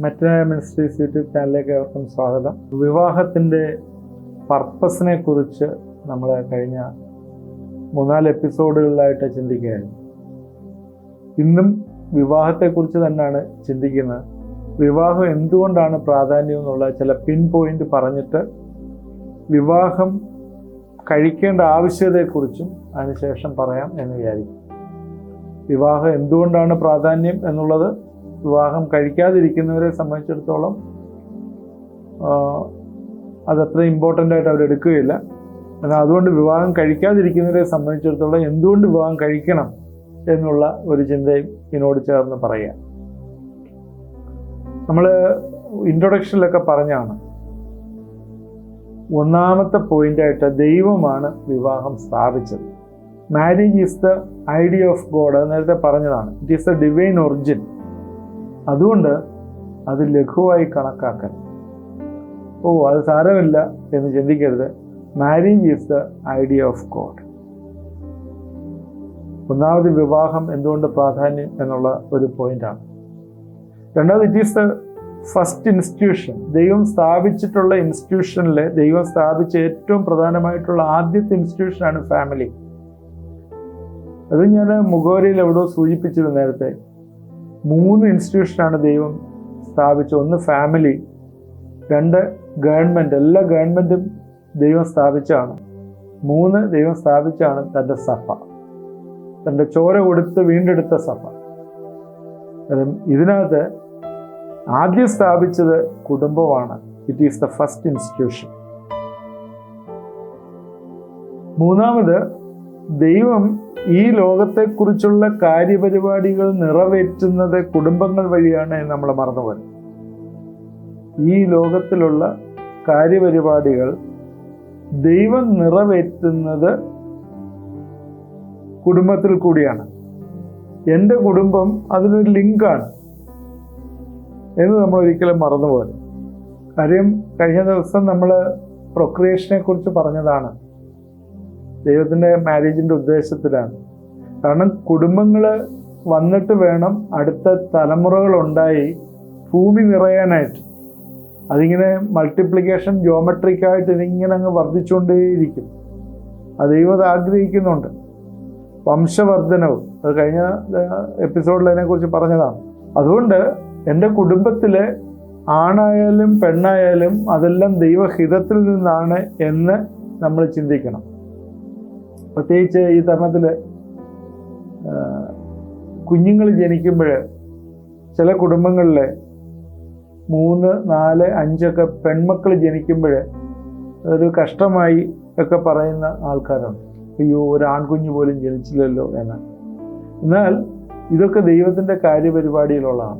മെറ്റന ministries YouTube ചാനലിലേക്ക് ഏവർക്കും സ്വാഗതം. വിവാഹത്തിൻ്റെ പർപ്പസിനെ കുറിച്ച് നമ്മൾ കഴിഞ്ഞ 3-4 എപ്പിസോഡുകളിലായിട്ട് ചിന്തിക്കുകയായിരുന്നു. ഇന്നും വിവാഹത്തെക്കുറിച്ച് തന്നെയാണ് ചിന്തിക്കുന്നത്. വിവാഹം എന്തുകൊണ്ടാണ് പ്രാധാന്യം എന്നുള്ള ചില പിൻ പോയിന്റ് പറഞ്ഞിട്ട് വിവാഹം കഴിക്കേണ്ട ആവശ്യകതയെക്കുറിച്ചും അതിനുശേഷം പറയാം എന്ന് വിചാരിക്കും. വിവാഹം എന്തുകൊണ്ടാണ് പ്രാധാന്യം എന്നുള്ളത് വിവാഹം കഴിക്കാതിരിക്കുന്നവരെ സംബന്ധിച്ചിടത്തോളം അതത്ര ഇമ്പോർട്ടൻ്റ് ആയിട്ട് അവരെടുക്കുകയില്ല. എന്നാൽ അതുകൊണ്ട് വിവാഹം കഴിക്കാതിരിക്കുന്നവരെ സംബന്ധിച്ചിടത്തോളം എന്തുകൊണ്ട് വിവാഹം കഴിക്കണം എന്നുള്ള ഒരു ചിന്തയും ഇതിനോട് ചേർന്ന് പറയുക. നമ്മൾ ഇൻട്രൊഡക്ഷനിലൊക്കെ പറഞ്ഞാണ്, ഒന്നാമത്തെ പോയിന്റായിട്ട് ദൈവമാണ് വിവാഹം സ്ഥാപിച്ചത്. Marriage is the idea of God, നേരത്തെ പറഞ്ഞതാണ്. It is the divine origin. അതുകൊണ്ട് അത് ലഘുവായി കണക്കാക്കാൻ, അത് സാരമില്ല എന്ന് ചിന്തിക്കരുത്. Marriage is the idea of God. ഒന്നാമത് വിവാഹം എന്തുകൊണ്ട് പ്രാധാന്യം എന്നുള്ള ഒരു പോയിന്റാണ്. രണ്ടാമത്, it is the first institution. ദൈവം സ്ഥാപിച്ചിട്ടുള്ള ഇൻസ്റ്റിറ്റ്യൂഷനിലെ ദൈവം സ്ഥാപിച്ച ഏറ്റവും പ്രധാനമായിട്ടുള്ള ആദ്യത്തെ ഇൻസ്റ്റിറ്റ്യൂഷനാണ് ഫാമിലി. അത് ഞാൻ മുഖവരിയിൽ എവിടെയോ സൂചിപ്പിച്ചിരുന്നു നേരത്തെ. 3 ഇൻസ്റ്റിറ്റ്യൂഷനാണ് ദൈവം സ്ഥാപിച്ചത്. 1 ഫാമിലി, 2 ഗവൺമെൻറ്, എല്ലാ ഗവൺമെൻറ്റും ദൈവം സ്ഥാപിച്ചാണ്. 3 ദൈവം സ്ഥാപിച്ചാണ് തൻ്റെ സഭ, തൻ്റെ ചോര കൊടുത്ത് വീണ്ടെടുത്ത സഭ. ഇതിനകത്ത് ആദ്യം സ്ഥാപിച്ചത് കുടുംബമാണ്. It is the first institution. മൂന്നാമത്, ദൈവം ഈ ലോകത്തെക്കുറിച്ചുള്ള കാര്യപരിപാടികൾ നിറവേറ്റുന്നത് കുടുംബങ്ങൾ വഴിയാണ് എന്ന് നമ്മൾ മറന്നുപോയത്. ഈ ലോകത്തിലുള്ള കാര്യപരിപാടികൾ ദൈവം നിറവേറ്റുന്നത് കുടുംബത്തിൽ കൂടിയാണ്. എൻ്റെ കുടുംബം അതിനൊരു ലിങ്കാണ് എന്ന് നമ്മൾ ഒരിക്കലും മറന്നുപോയത്. കാര്യം, കഴിഞ്ഞ ദിവസം നമ്മൾ പ്രൊക്രിയേഷനെ കുറിച്ച് പറഞ്ഞതാണ്. ദൈവത്തിൻ്റെ മാരേജിൻ്റെ ഉദ്ദേശത്തിലാണ്. കാരണം കുടുംബങ്ങൾ വന്നിട്ട് വേണം അടുത്ത തലമുറകളുണ്ടായി ഭൂമി നിറയാനായിട്ട്. അതിങ്ങനെ മൾട്ടിപ്ലിക്കേഷൻ ജോമെട്രിക്കായിട്ട് ഇതിങ്ങനെ അങ്ങ് വർദ്ധിച്ചുകൊണ്ടേയിരിക്കും. അത് ദൈവം അത് ആഗ്രഹിക്കുന്നുണ്ട്. വംശവർദ്ധനവും, അത് കഴിഞ്ഞ എപ്പിസോഡിൽ അതിനെക്കുറിച്ച് പറഞ്ഞതാണ്. അതുകൊണ്ട് എൻ്റെ കുടുംബത്തിലെ ആണായാലും പെണ്ണായാലും അതെല്ലാം ദൈവഹിതത്തിൽ നിന്നാണ് എന്ന് നമ്മൾ ചിന്തിക്കണം. പ്രത്യേകിച്ച് ഈ തരുണത്തിൽ കുഞ്ഞുങ്ങൾ ജനിക്കുമ്പോൾ ചില കുടുംബങ്ങളിൽ 3, 4, 5 പെൺമക്കൾ ജനിക്കുമ്പോൾ ഒരു കഷ്ടമായി ഒക്കെ പറയുന്ന ആൾക്കാരുണ്ട്. അയ്യോ, ഒരു ആൺകുഞ്ഞ് പോലും ജനിച്ചില്ലല്ലോ എന്ന്. എന്നാൽ ഇതൊക്കെ ദൈവത്തിൻ്റെ കാര്യപരിപാടിയിലുള്ളതാണ്.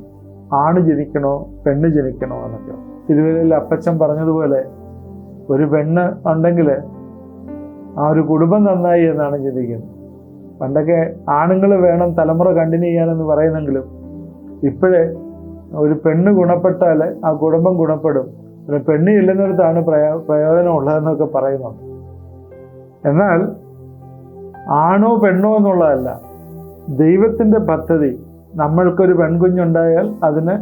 ആണ് ജനിക്കണോ പെണ്ണ് ജനിക്കണോ എന്നൊക്കെ. തിരുവല്ലയിൽ അപ്പച്ചൻ പറഞ്ഞതുപോലെ ഒരു പെണ്ണ് ഉണ്ടെങ്കിൽ ആ ഒരു കുടുംബം നന്നായി എന്നാണ് ചിന്തിക്കുന്നത്. പണ്ടൊക്കെ ആണുങ്ങൾ വേണം തലമുറ കണ്ടിന്യൂ ചെയ്യാനെന്ന് പറയുന്നെങ്കിലും ഇപ്പോഴേ ഒരു പെണ്ണ് ഗുണപ്പെട്ടാൽ ആ കുടുംബം ഗുണപ്പെടും. ഒരു പെണ്ണ് ഇല്ലെന്നിടത്താണ് പ്രയോജനം ഉള്ളതെന്നൊക്കെ പറയുന്നുണ്ട്. എന്നാൽ ആണോ പെണ്ണോ എന്നുള്ളതല്ല, ദൈവത്തിൻ്റെ പദ്ധതി. നമ്മൾക്കൊരു പെൺകുഞ്ഞുണ്ടായാൽ അതിന്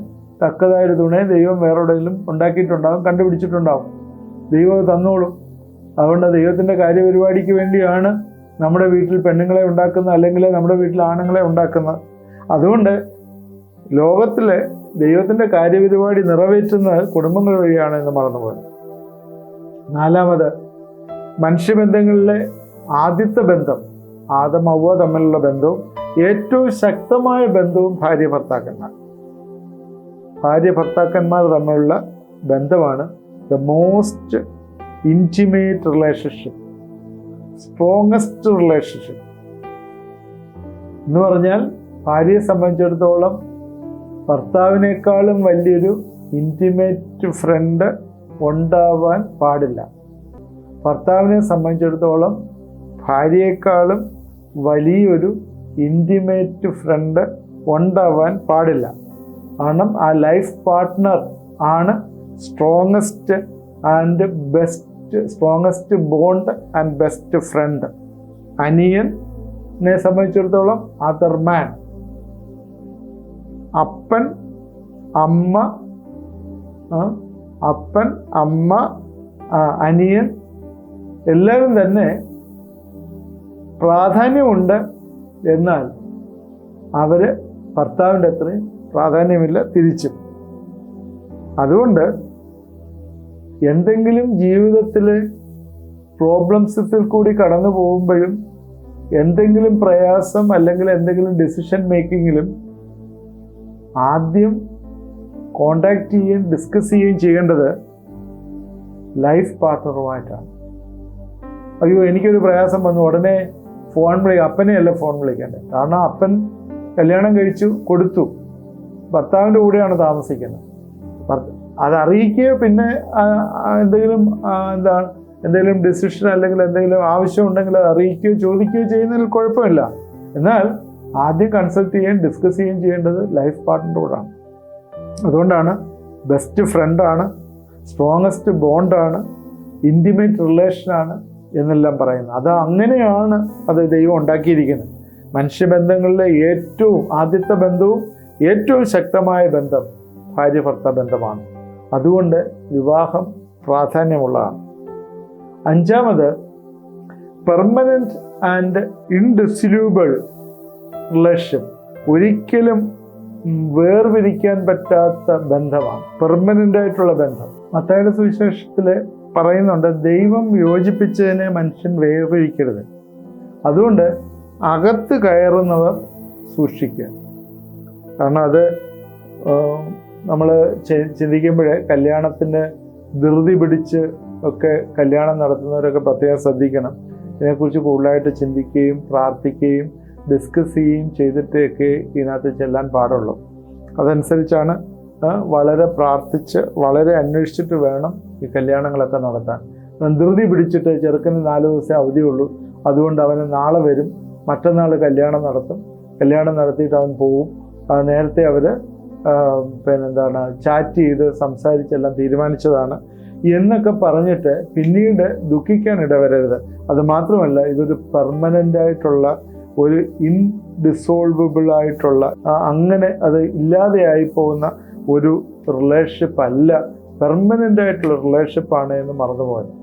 തക്കതായൊരു തുണയെ ദൈവം വേറെവിടെയെങ്കിലും ഉണ്ടാക്കിയിട്ടുണ്ടാകും, കണ്ടുപിടിച്ചിട്ടുണ്ടാകും. ദൈവം തന്നോളും. അതുകൊണ്ട് ദൈവത്തിൻ്റെ കാര്യപരിപാടിക്ക് വേണ്ടിയാണ് നമ്മുടെ വീട്ടിൽ പെണ്ണുങ്ങളെ ഉണ്ടാക്കുന്നത്, അല്ലെങ്കിൽ നമ്മുടെ വീട്ടിൽ ആണുങ്ങളെ ഉണ്ടാക്കുന്നത്. അതുകൊണ്ട് ലോകത്തിലെ ദൈവത്തിൻ്റെ കാര്യപരിപാടി നിറവേറ്റുന്നത് കുടുംബങ്ങൾ വഴിയാണ് എന്ന് മറന്നുപോയത്. 4, മനുഷ്യബന്ധങ്ങളിലെ ആദ്യത്തെ ബന്ധം, ആദം ഹവ്വ തമ്മിലുള്ള ബന്ധവും ഏറ്റവും ശക്തമായ ബന്ധവും ഭാര്യ ഭർത്താക്കന്മാർ തമ്മിലുള്ള ബന്ധമാണ് the most intimate relationship, strongest relationship എന്ന് പറഞ്ഞാൽ ഭാര്യയെ സംബന്ധിച്ചിടത്തോളം ഭർത്താവിനേക്കാളും വലിയൊരു ഇൻറ്റിമേറ്റ് ഫ്രണ്ട് ഉണ്ടാവാൻ പാടില്ല. ഭർത്താവിനെ സംബന്ധിച്ചിടത്തോളം ഭാര്യയെക്കാളും വലിയൊരു ഇൻറ്റിമേറ്റ് ഫ്രണ്ട് ഉണ്ടാവാൻ പാടില്ല. കാരണം ആ ലൈഫ് പാർട്ട്ണർ ആണ് strongest bond and best friend. അനിയനെ സംബന്ധിച്ചിടത്തോളം അതർ മാൻ, അപ്പൻ, അമ്മ, അപ്പൻ, അമ്മ, അനിയൻ എല്ലാവരും തന്നെ പ്രാധാന്യമുണ്ട്. എന്നാൽ അവര് ഭർത്താവിൻ്റെ അത്രയും പ്രാധാന്യമില്ല തിരിച്ചും. അതുകൊണ്ട് എന്തെങ്കിലും ജീവിതത്തിലെ പ്രോബ്ലംസിൽ കൂടി കടന്നു പോകുമ്പോഴും എന്തെങ്കിലും പ്രയാസം അല്ലെങ്കിൽ എന്തെങ്കിലും ഡിസിഷൻ മേക്കിങ്ങിലും ആദ്യം കോണ്ടാക്ട് ചെയ്യുകയും ഡിസ്കസ് ചെയ്യുകയും ചെയ്യേണ്ടത് ലൈഫ് പാർട്ട്ണറുമായിട്ടാണ്. അയ്യോ എനിക്കൊരു പ്രയാസം വന്നു, ഉടനെ അപ്പനെയല്ല ഫോൺ വിളിക്കേണ്ടത്. കാരണം അപ്പൻ കല്യാണം കഴിച്ചു കൊടുത്തു, ഭർത്താവിൻ്റെ കൂടെയാണ് താമസിക്കുന്നത്. അതറിയിക്കുകയോ പിന്നെ എന്തെങ്കിലും ഡിസിഷൻ അല്ലെങ്കിൽ എന്തെങ്കിലും ആവശ്യമുണ്ടെങ്കിൽ അത് അറിയിക്കുകയോ ചോദിക്കുകയോ ചെയ്യുന്നതിൽ കുഴപ്പമില്ല. എന്നാൽ ആദ്യം കൺസൾട്ട് ചെയ്യുകയും ഡിസ്കസ് ചെയ്യുകയും ചെയ്യേണ്ടത് ലൈഫ് പാർട്ട്ണറുടെ കൂടാണ്. അതുകൊണ്ടാണ് ബെസ്റ്റ് ഫ്രണ്ടാണ്, സ്ട്രോങ്ങസ്റ്റ് ബോണ്ടാണ്, ഇൻറ്റിമേറ്റ് റിലേഷനാണ് എന്നെല്ലാം പറയുന്നത്. അത് അങ്ങനെയാണ് അത് ദൈവം ഉണ്ടാക്കിയിരിക്കുന്നത്. മനുഷ്യബന്ധങ്ങളിലെ ഏറ്റവും ആദ്യത്തെ ബന്ധവും ഏറ്റവും ശക്തമായ ബന്ധം ഭാര്യ ഭർത്തൃ ബന്ധമാണ്. അതുകൊണ്ട് വിവാഹം പ്രാധാന്യമുള്ളതാണ്. അഞ്ചാമത്, പെർമനന്റ് ആൻഡ് ഇൻഡിസൊല്യൂബിൾ റിലേഷൻഷിപ്പ്. ഒരിക്കലും വേർപിരിക്കാൻ പറ്റാത്ത ബന്ധമാണ് പെർമനന്റ് ആയിട്ടുള്ള ബന്ധം. മത്തായിയുടെ സുവിശേഷത്തിൽ പറയുന്നുണ്ട്, ദൈവം യോജിപ്പിച്ചതിനെ മനുഷ്യൻ വേർപിരിക്കരുത്. അതുകൊണ്ട് അകത്ത് കയറുന്നവർ സൂക്ഷിക്കുക. കാരണം അത് നമ്മൾ ചിന്തിക്കുമ്പോഴേ കല്യാണത്തിന് ധൃതി പിടിച്ച് ഒക്കെ കല്യാണം നടത്തുന്നവരൊക്കെ പ്രത്യേകം ശ്രദ്ധിക്കണം. ഇതിനെക്കുറിച്ച് കൂടുതലായിട്ട് ചിന്തിക്കുകയും പ്രാർത്ഥിക്കുകയും ഡിസ്കസ് ചെയ്യുകയും ചെയ്തിട്ടൊക്കെ ഇതിനകത്ത് ചെല്ലാൻ പാടുള്ളൂ. അതനുസരിച്ചാണ് വളരെ പ്രാർത്ഥിച്ച് വളരെ അന്വേഷിച്ചിട്ട് വേണം ഈ കല്യാണങ്ങളൊക്കെ നടത്താൻ. ധൃതി പിടിച്ചിട്ട് ചെറുക്കന് 4 ദിവസം അവധിയുള്ളൂ, അതുകൊണ്ട് അവന് നാളെ വരും, മറ്റന്നാൾ കല്യാണം നടത്തും, കല്യാണം നടത്തിയിട്ട് അവൻ പോവും, നേരത്തെ അവർ ചാറ്റ് ചെയ്ത് സംസാരിച്ചെല്ലാം തീരുമാനിച്ചതാണ് എന്നൊക്കെ പറഞ്ഞിട്ട് പിന്നീട് ദുഃഖിക്കാൻ ഇടവരരുത്. അത് മാത്രമല്ല, ഇതൊരു പെർമനൻ്റ് ആയിട്ടുള്ള ഒരു ഇൻഡിസോൾവബിൾ ആയിട്ടുള്ള അങ്ങനെ അത് ഇല്ലാതെയായി പോകുന്ന ഒരു റിലേഷൻഷിപ്പ് അല്ല, പെർമനൻ്റ് ആയിട്ടുള്ള റിലേഷൻഷിപ്പാണ് എന്ന് മറന്നുപോയത്.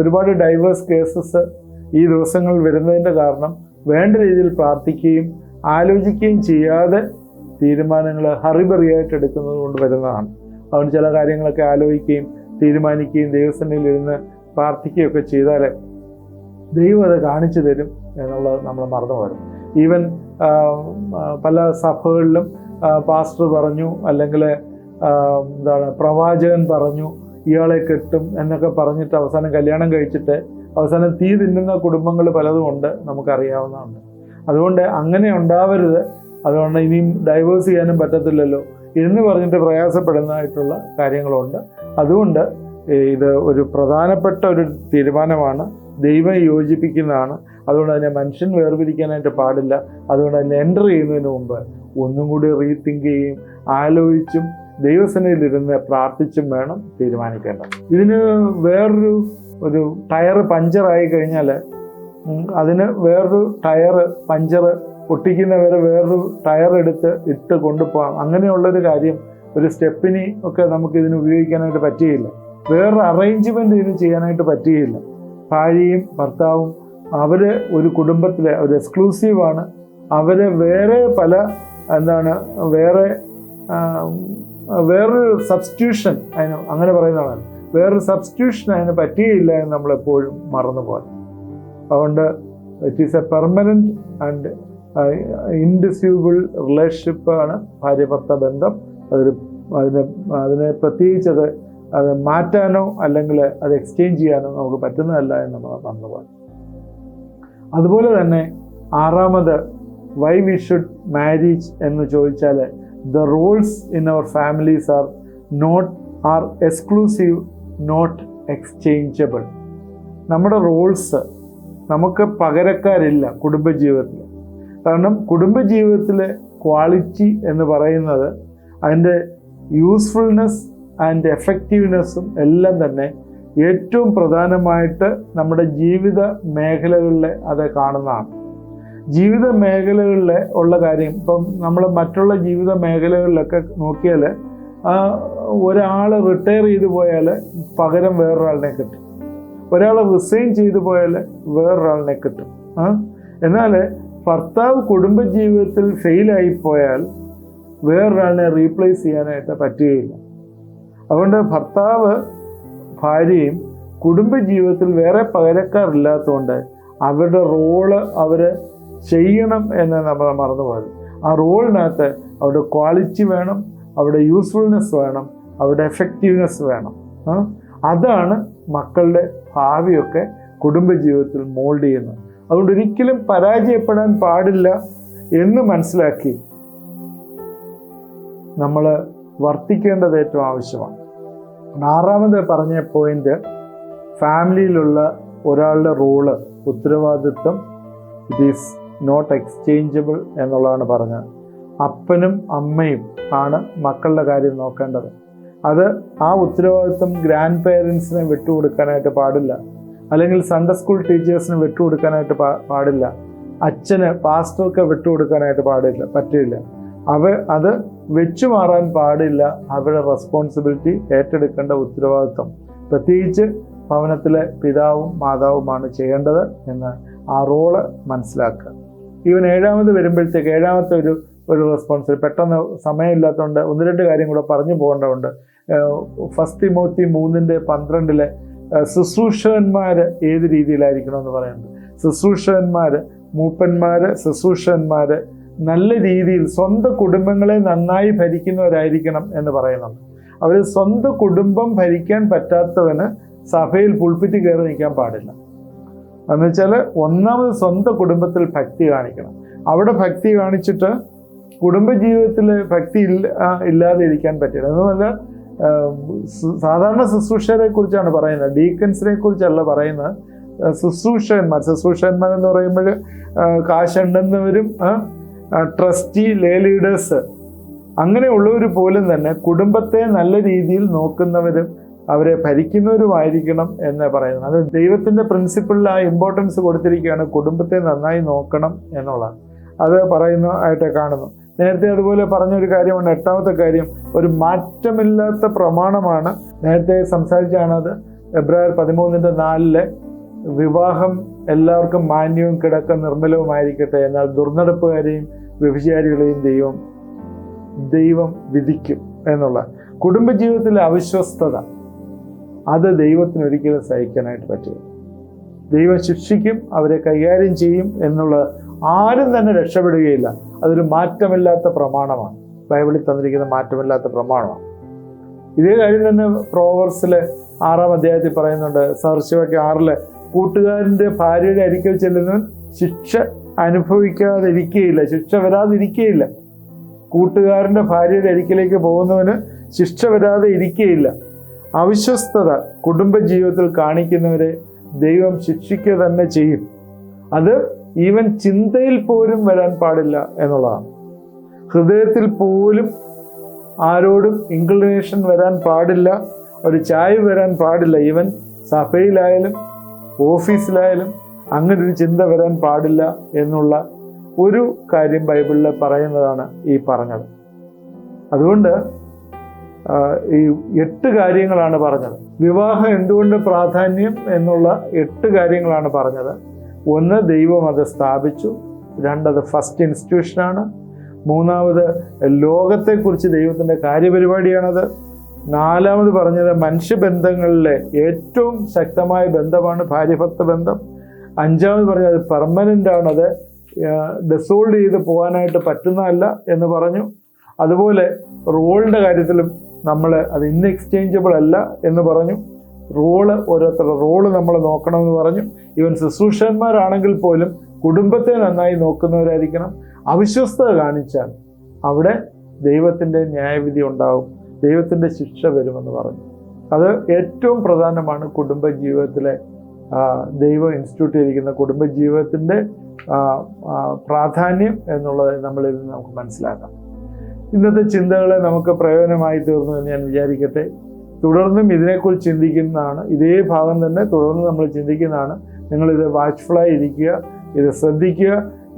ഒരുപാട് ഡൈവേഴ്സ് കേസസ് ഈ ദിവസങ്ങളിൽ വരുന്നതിൻ്റെ കാരണം വേണ്ട രീതിയിൽ പ്രാർത്ഥിക്കുകയും ആലോചിക്കുകയും ചെയ്യാതെ തീരുമാനങ്ങൾ ഹറിബറിയായിട്ട് എടുക്കുന്നത് കൊണ്ട് വരുന്നതാണ്. അതുകൊണ്ട് ചില കാര്യങ്ങളൊക്കെ ആലോചിക്കുകയും തീരുമാനിക്കുകയും ദൈവസന്നിധിയിൽ ഇരുന്ന് പ്രാർത്ഥിക്കുകയൊക്കെ ചെയ്താൽ ദൈവം അത് കാണിച്ചു തരും എന്നുള്ളത് നമ്മൾ മറന്നു പോരും. ഈവൻ പല സഭകളിലും പാസ്റ്റർ പറഞ്ഞു, അല്ലെങ്കിൽ പ്രവാചകൻ പറഞ്ഞു ഇയാളെ കെട്ടും എന്നൊക്കെ പറഞ്ഞിട്ട് അവസാനം കല്യാണം കഴിച്ചിട്ട് അവസാനം തീ തിന്നുന്ന കുടുംബങ്ങൾ പലതും ഉണ്ട്, നമുക്കറിയാവുന്നതുണ്ട്. അതുകൊണ്ട് അങ്ങനെ ഉണ്ടാവരുത്. അതുകൊണ്ട് ഇനിയും ഡൈവേഴ്സ് ചെയ്യാനും പറ്റത്തില്ലല്ലോ എന്ന് പറഞ്ഞിട്ട് പ്രയാസപ്പെടുന്നതായിട്ടുള്ള കാര്യങ്ങളുണ്ട്. അതുകൊണ്ട് ഇത് ഒരു പ്രധാനപ്പെട്ട ഒരു തീരുമാനമാണ്, ദൈവം യോജിപ്പിക്കുന്നതാണ്. അതുകൊണ്ട് അതിനെ മനുഷ്യൻ വേർപിരിക്കാനായിട്ട് പാടില്ല. അതുകൊണ്ട് അതിനെ എൻ്റർ ചെയ്യുന്നതിന് മുമ്പ് ഒന്നും കൂടി റീതിങ്ക് ചെയ്യും, ആലോചിച്ചും ദൈവസന്നിധിയിലിരുന്ന് പ്രാർത്ഥിച്ചും വേണം തീരുമാനിക്കേണ്ടത്. ഇതിന് വേറൊരു ടയർ പഞ്ചറായി കഴിഞ്ഞാൽ അതിന് വേറൊരു ടയർ പഞ്ചർ ഒട്ടിക്കുന്നവരെ വേറൊരു ടയർ എടുത്ത് ഇട്ട് കൊണ്ടുപോകാം. അങ്ങനെയുള്ളൊരു കാര്യം ഒരു സ്റ്റെപ്പിനി ഒക്കെ നമുക്ക് ഇതിന് ഉപയോഗിക്കാനായിട്ട് പറ്റുകയില്ല. വേറൊരു അറേഞ്ച്മെൻറ്റ് ഇതിന് ചെയ്യാനായിട്ട് പറ്റുകയില്ല. ഭാര്യയും ഭർത്താവും അവർ ഒരു കുടുംബത്തിലെ ഒരു എക്സ്ക്ലൂസീവാണ്. അവരെ വേറെ പല വേറൊരു സബ്സ്റ്റിറ്റ്യൂഷൻ അതിന് അങ്ങനെ പറയുന്നതാണ്, വേറൊരു സബ്സ്റ്റിറ്റ്യൂഷൻ അതിന് പറ്റുകയില്ല എന്ന് നമ്മളെപ്പോഴും മറന്നുപോകും. അതുകൊണ്ട് it is a permanent and indissoluble relationship ആണ് ഭാര്യ ഭർത്തൃ ബന്ധം. അതിനെ പ്രത്യേകിച്ച് അത് മാറ്റാനോ അല്ലെങ്കിൽ അത് എക്സ്ചേഞ്ച് ചെയ്യാനോ നമുക്ക് പറ്റുന്നതല്ല എന്ന് നമ്മൾ മറന്നുപോകും. അതുപോലെ തന്നെ ആറാമത്, വൈ വി ഷുഡ് മാരേജ് എന്ന് ചോദിച്ചാൽ, the roles in our families are exclusive, not exchangeable. നമ്മുടെ റോൾസ് നമുക്ക് പകരക്കാരില്ല കുടുംബജീവിതത്തിൽ. കാരണം കുടുംബജീവിതത്തിലെ ക്വാളിറ്റി എന്ന് പറയുന്നത് അതിൻ്റെ യൂസ്ഫുൾനെസ് ആൻഡ് എഫക്റ്റീവ്നെസ്സും എല്ലാം തന്നെ ഏറ്റവും പ്രധാനമായിട്ട് നമ്മുടെ ജീവിത മേഖലകളിലെ അത് കാണുന്നതാണ്. ജീവിത മേഖലകളിലെ ഉള്ള കാര്യം ഇപ്പം നമ്മൾ മറ്റുള്ള ജീവിത മേഖലകളിലൊക്കെ നോക്കിയാൽ ഒരാൾ റിട്ടയർ ചെയ്തു പോയാൽ പകരം വേറൊരാളിനെ കിട്ടും, ഒരാൾ റിസൈൻ ചെയ്തു പോയാൽ വേറൊരാളിനെ കിട്ടും. എന്നാൽ ഭർത്താവ് കുടുംബജീവിതത്തിൽ ഫെയിലായിപ്പോയാൽ വേറൊരാളിനെ റീപ്ലേസ് ചെയ്യാനായിട്ട് പറ്റുകയില്ല. അതുകൊണ്ട് ഭർത്താവ് ഭാര്യയും കുടുംബജീവിതത്തിൽ വേറെ പകരക്കാരില്ലാത്തതുകൊണ്ട് അവരുടെ റോള് അവർ ചെയ്യണം എന്ന് നമ്മൾ മറന്നുപോയത്. ആ റോളിനകത്ത് അവരുടെ ക്വാളിറ്റി വേണം, അവരുടെ യൂസ്ഫുൾനെസ് വേണം, അവരുടെ എഫക്റ്റീവ്നെസ് വേണം. അതാണ് മക്കളുടെ ഭാവിയൊക്കെ കുടുംബജീവിതത്തിൽ മോൾഡ് ചെയ്യുന്നത്. അതുകൊണ്ട് ഒരിക്കലും പരാജയപ്പെടാൻ പാടില്ല എന്ന് മനസ്സിലാക്കി നമ്മൾ വർത്തിക്കേണ്ടത് ഏറ്റവും ആവശ്യമാണ്. 6ാമത് പറഞ്ഞ പോയിന്റ്, ഫാമിലിയിലുള്ള ഒരാളുടെ റോള്, ഉത്തരവാദിത്വം, ഇറ്റ് ഈസ് നോട്ട് എക്സ്ചേഞ്ചബിൾ എന്നുള്ളതാണ് പറഞ്ഞത്. അപ്പനും അമ്മയും ആണ് മക്കളുടെ കാര്യം നോക്കേണ്ടത്. അത് ആ ഉത്തരവാദിത്വം ഗ്രാൻഡ് പേരൻസിനെ വിട്ടുകൊടുക്കാനായിട്ട് പാടില്ല, അല്ലെങ്കിൽ സൺഡേ സ്കൂൾ ടീച്ചേഴ്സിന് വിട്ടുകൊടുക്കാനായിട്ട് പാടില്ല, അച്ഛന് പാസ്റ്റർക്ക് വിട്ടുകൊടുക്കാനായിട്ട് പറ്റില്ല. അത് വെച്ചു മാറാൻ പാടില്ല. അവരുടെ റെസ്പോൺസിബിലിറ്റി ഏറ്റെടുക്കേണ്ട ഉത്തരവാദിത്വം പ്രത്യേകിച്ച് ഭവനത്തിലെ പിതാവും മാതാവുമാണ് ചെയ്യേണ്ടത് എന്ന് ആ റോള് മനസ്സിലാക്കുക. ഈവൻ 7ാമത് വരുമ്പോഴത്തേക്ക് 7ാമത്തെ ഒരു റെസ്പോൺസിബിലിറ്റി, പെട്ടെന്ന് സമയമില്ലാത്തതുകൊണ്ട് 1-2 കാര്യം കൂടെ പറഞ്ഞു പോകേണ്ടതുണ്ട്. 1 തിമോത്തി 3:12 ശുശ്രൂഷകന്മാർ ഏത് രീതിയിലായിരിക്കണം എന്ന് പറയുന്നത്. ശുശ്രൂഷകന്മാർ, മൂപ്പന്മാർ, ശുശ്രൂഷകന്മാർ നല്ല രീതിയിൽ സ്വന്തം കുടുംബങ്ങളെ നന്നായി ഭരിക്കുന്നവരായിരിക്കണം എന്ന് പറയുന്നുണ്ട്. അവർ സ്വന്തം കുടുംബം ഭരിക്കാൻ പറ്റാത്തവന് സഭയിൽ പുൾപിറ്റ് കയറി നിൽക്കാൻ പാടില്ല. എന്ന് വെച്ചാൽ ഒന്നാമത് സ്വന്തം കുടുംബത്തിൽ ഭക്തി കാണിക്കണം. അവിടെ ഭക്തി കാണിച്ചിട്ട് കുടുംബജീവിതത്തിൽ ഭക്തി ഇല്ലാതെ ഇരിക്കാൻ പറ്റില്ല. അതുമല്ല, സാധാരണ ശുശ്രൂഷകരെ കുറിച്ചാണ് പറയുന്നത്, ഡീക്കൻസിനെ കുറിച്ചല്ല പറയുന്നത്. ശുശ്രൂഷകന്മാർ എന്ന് പറയുമ്പോൾ കാശുണ്ടെന്നവരും ട്രസ്റ്റി, ലേ ലീഡേഴ്സ് അങ്ങനെയുള്ളവർ പോലും തന്നെ കുടുംബത്തെ നല്ല രീതിയിൽ നോക്കുന്നവരും അവരെ ഭരിക്കുന്നവരുമായിരിക്കണം എന്ന് പറയുന്നത്. അത് ദൈവത്തിൻ്റെ പ്രിൻസിപ്പിളിൽ ആ ഇമ്പോർട്ടൻസ് കൊടുത്തിരിക്കുകയാണ്, കുടുംബത്തെ നന്നായി നോക്കണം എന്നുള്ളത്. അത് പറയുന്നതായിട്ട് കാണുന്നു. നേരത്തെ അതുപോലെ പറഞ്ഞൊരു കാര്യമാണ് 8ാമത്തെ കാര്യം, ഒരു മാറ്റമില്ലാത്ത പ്രമാണമാണ്. നേരത്തെ സംസാരിച്ചാണത്. എബ്രായർ 13:4 വിവാഹം എല്ലാവർക്കും മാന്യവും കിടക്ക നിർമ്മലവുമായിരിക്കട്ടെ, എന്നാൽ ദുർനടപ്പുകാരെയും വ്യഭിചാരികളെയും ദൈവം വിധിക്കും എന്നുള്ള. കുടുംബജീവിതത്തിലെ അവിശ്വസ്തത അത് ദൈവത്തിന് ഒരിക്കലും സഹിക്കാനായിട്ട് പറ്റില്ല. ദൈവം ശിക്ഷിക്കും, അവരെ കൈകാര്യം ചെയ്യും എന്നുള്ളത് ആരും തന്നെ രക്ഷപ്പെടുകയില്ല. അതൊരു മാറ്റമില്ലാത്ത പ്രമാണമാണ്, ബൈബിളിൽ തന്നിരിക്കുന്ന മാറ്റമില്ലാത്ത പ്രമാണമാണ്. ഇതേ കാര്യം തന്നെ പ്രോവർബ്സിലെ 6ാം അധ്യായത്തിൽ പറയുന്നുണ്ട്. സദൃശവാക്യം 6 കൂട്ടുകാരൻ്റെ ഭാര്യയുടെ അരികിൽ ചെല്ലുന്നവൻ ശിക്ഷ അനുഭവിക്കാതിരിക്കുകയില്ല, ശിക്ഷ വരാതിരിക്കുകയില്ല. കൂട്ടുകാരൻ്റെ ഭാര്യയുടെ അരികിലേക്ക് പോകുന്നവന് ശിക്ഷ വരാതെ ഇരിക്കുകയില്ല. അവിശ്വസ്തത കുടുംബജീവിതത്തിൽ കാണിക്കുന്നവരെ ദൈവം ശിക്ഷിക്കുക തന്നെ ചെയ്യും. അത് ഈവൻ ചിന്തയിൽ പോലും വരാൻ പാടില്ല എന്നുള്ളതാണ്. ഹൃദയത്തിൽ പോലും ആരോടും ഇൻക്ലിനേഷൻ വരാൻ പാടില്ല, ഒരു ചായ്വ് വരാൻ പാടില്ല. ഈവൻ സഭയിലായാലും ഓഫീസിലായാലും അങ്ങനെ ഒരു ചിന്ത വരാൻ പാടില്ല എന്നുള്ള ഒരു കാര്യം ബൈബിളിൽ പറയുന്നതാണ് ഈ പറഞ്ഞത്. അതുകൊണ്ട് ഈ 8 കാര്യങ്ങളാണ് പറഞ്ഞത്. വിവാഹം എന്തുകൊണ്ട് പ്രാധാന്യം എന്നുള്ള 8 കാര്യങ്ങളാണ് പറഞ്ഞത്. 1, ദൈവം അത് സ്ഥാപിച്ചു. 2, അത് ഫസ്റ്റ് ഇൻസ്റ്റിറ്റ്യൂഷനാണ്. 3, ലോകത്തെക്കുറിച്ച് ദൈവത്തിൻ്റെ കാര്യപരിപാടിയാണത്. 4 പറഞ്ഞത് മനുഷ്യബന്ധങ്ങളിലെ ഏറ്റവും ശക്തമായ ബന്ധമാണ് ഭാര്യഭർത്ത ബന്ധം. 5 പറഞ്ഞത് പെർമനൻ്റ് ആണ്, അത് ഡിസോൾവ് ചെയ്ത് പോകാനായിട്ട് പറ്റുന്നതല്ല എന്ന് പറഞ്ഞു. അതുപോലെ റോളിൻ്റെ കാര്യത്തിലും നമ്മൾ അത് ഇൻഎക്സ്ചേഞ്ചബിൾ അല്ല എന്ന് പറഞ്ഞു. ഓരോരുത്തരുടെ റോള് നമ്മൾ നോക്കണമെന്ന് പറഞ്ഞു. ഈവൻ ശുശ്രൂഷകന്മാരാണെങ്കിൽ പോലും കുടുംബത്തെ നന്നായി നോക്കുന്നവരായിരിക്കണം. അവിശ്വസ്തത കാണിച്ചാൽ അവിടെ ദൈവത്തിൻ്റെ ന്യായവിധി ഉണ്ടാവും, ദൈവത്തിൻ്റെ ശിക്ഷ വരുമെന്ന് പറഞ്ഞു. അത് ഏറ്റവും പ്രധാനമാണ് കുടുംബജീവിതത്തിലെ ദൈവം ഇൻസ്റ്റിറ്റ്യൂട്ട് ചെയ്തിരിക്കുന്ന കുടുംബജീവിതത്തിൻ്റെ പ്രാധാന്യം എന്നുള്ളത് നമ്മളിൽ നിന്ന് നമുക്ക് മനസ്സിലാക്കാം. ഇന്നത്തെ ചിന്തകളെ നമുക്ക് പ്രയോജനമായി തീർന്നു എന്ന് ഞാൻ വിചാരിക്കട്ടെ. തുടർന്നും ഇതിനെക്കുറിച്ച് ചിന്തിക്കുന്നതാണ്, ഇതേ ഭാഗം തന്നെ തുടർന്ന് നമ്മൾ ചിന്തിക്കുന്നതാണ്. നിങ്ങളിത് വാച്ച്ഫുള്ളായി ഇരിക്കുക, ഇത് ശ്രദ്ധിക്കുക.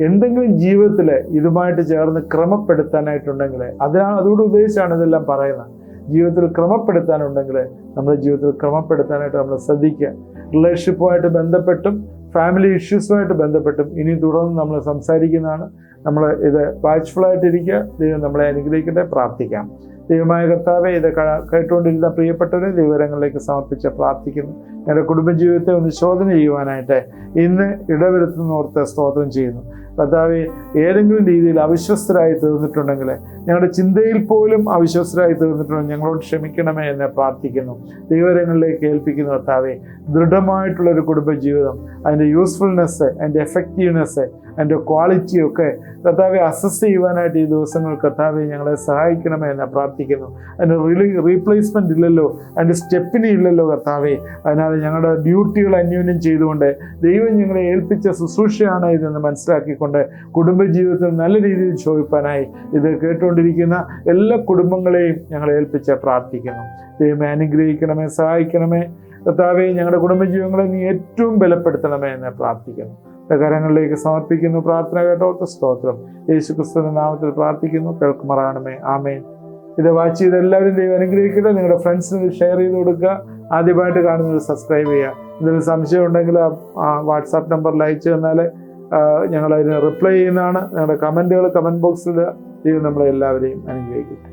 എന്തെങ്കിലും ജീവിതത്തിൽ ഇതുമായിട്ട് ചേർന്ന് ക്രമപ്പെടുത്താനായിട്ടുണ്ടെങ്കിൽ അതോട് ഉദ്ദേശിച്ചാണ് ഇതെല്ലാം പറയുന്നത്. ജീവിതത്തിൽ ക്രമപ്പെടുത്താനുണ്ടെങ്കിൽ നമ്മുടെ ജീവിതത്തിൽ ക്രമപ്പെടുത്താനായിട്ട് നമ്മൾ ശ്രദ്ധിക്കുക. റിലേഷൻഷിപ്പുമായിട്ട് ബന്ധപ്പെട്ടും ഫാമിലി ഇഷ്യൂസുമായിട്ട് ബന്ധപ്പെട്ടും ഇനി തുടർന്ന് നമ്മൾ സംസാരിക്കുന്നതാണ്. നമ്മൾ ഇത് വാച്ച്ഫുള്ളായിട്ടിരിക്കുക. ദൈവം നമ്മളെ അനുഗ്രഹിക്കട്ടെ. പ്രാർത്ഥിക്കാം. ദൈവമായ കർത്താവെ, ഇത് കേട്ടുകൊണ്ടിരുന്ന പ്രിയപ്പെട്ടവരെ ദൈവകരങ്ങളിലേക്ക് സമർപ്പിച്ച് പ്രാർത്ഥിക്കുന്നു. ഞങ്ങളുടെ കുടുംബജീവിതത്തെ ഒന്ന് ശോധന ചെയ്യുവാനായിട്ട് ഇന്ന് ഇടവരുത്തുന്നോർത്ത് സ്തോത്രം ചെയ്യുന്നു. കർത്താവെ, ഏതെങ്കിലും രീതിയിൽ അവിശ്വസ്തരായി തീർന്നിട്ടുണ്ടെങ്കിൽ, ഞങ്ങളുടെ ചിന്തയിൽ പോലും അവിശ്വസ്തരായി തീർന്നിട്ടുണ്ടെങ്കിൽ ഞങ്ങളോട് ക്ഷമിക്കണമേ എന്ന് പ്രാർത്ഥിക്കുന്നു. ദൈവകരങ്ങളിലേക്ക് ഏൽപ്പിക്കുന്നു. കർത്താവെ, ദൃഢമായിട്ടുള്ളൊരു കുടുംബജീവിതം, അതിൻ്റെ യൂസ്ഫുൾനെസ്, അതിൻ്റെ എഫക്റ്റീവ്നെസ്, അതിൻ്റെ ക്വാളിറ്റിയൊക്കെ കർത്താവെ അസസ് ചെയ്യുവാനായിട്ട് ഈ ദിവസങ്ങൾ കർത്താവെ ഞങ്ങളെ സഹായിക്കണമേ എന്ന് പ്രാർത്ഥിക്കുന്നു. അതിന് റീപ്ലേസ്മെൻ്റ് ഇല്ലല്ലോ, അതിൻ്റെ സ്റ്റെപ്പിന് ഇല്ലല്ലോ കർത്താവെ. അതിനാൽ ഞങ്ങളുടെ ഡ്യൂട്ടികൾ അന്യോന്യം ചെയ്തുകൊണ്ട് ദൈവം ഞങ്ങളെ ഏൽപ്പിച്ച ശുശ്രൂഷയാണ് ഇതെന്ന് മനസ്സിലാക്കിക്കൊണ്ട് കുടുംബജീവിതത്തിൽ നല്ല രീതിയിൽ ചോദിപ്പാനായി ഇത് കേട്ടുകൊണ്ടിരിക്കുന്ന എല്ലാ കുടുംബങ്ങളെയും ഞങ്ങളെ ഏൽപ്പിച്ച് പ്രാർത്ഥിക്കുന്നു. ദൈവമേ, അനുഗ്രഹിക്കണമേ, സഹായിക്കണമേ കർത്താവെ. ഞങ്ങളുടെ കുടുംബജീവിതങ്ങളെ നീ ഏറ്റവും ബലപ്പെടുത്തണമേ എന്ന് പ്രാർത്ഥിക്കുന്നു. കരങ്ങളിലേക്ക് സമർപ്പിക്കുന്നു. പ്രാർത്ഥന കേട്ടോർക്ക് സ്തോത്രം. യേശുക്രിസ്തുവിന്റെ നാമത്തിൽ പ്രാർത്ഥിക്കുന്നു. കേൾക്കുമാറാകണമേ. ആമേൻ. ഇത് വാച്ച് ചെയ്ത് എല്ലാവരും ദൈവം അനുഗ്രഹിക്കട്ടെ. നിങ്ങളുടെ ഫ്രണ്ട്സിന് ഷെയർ ചെയ്ത് കൊടുക്കുക. ആദ്യമായിട്ട് കാണുന്നത് സബ്സ്ക്രൈബ് ചെയ്യുക. എന്തെങ്കിലും സംശയം ഉണ്ടെങ്കിൽ വാട്സാപ്പ് നമ്പറിൽ അയച്ചു തന്നാൽ ഞങ്ങളതിന് റിപ്ലൈ ചെയ്യുന്നതാണ്. നിങ്ങളുടെ കമൻറ്റുകൾ കമൻറ്റ് ബോക്സിൽ ദൈവം നമ്മളെല്ലാവരെയും അനുഗ്രഹിക്കട്ടെ.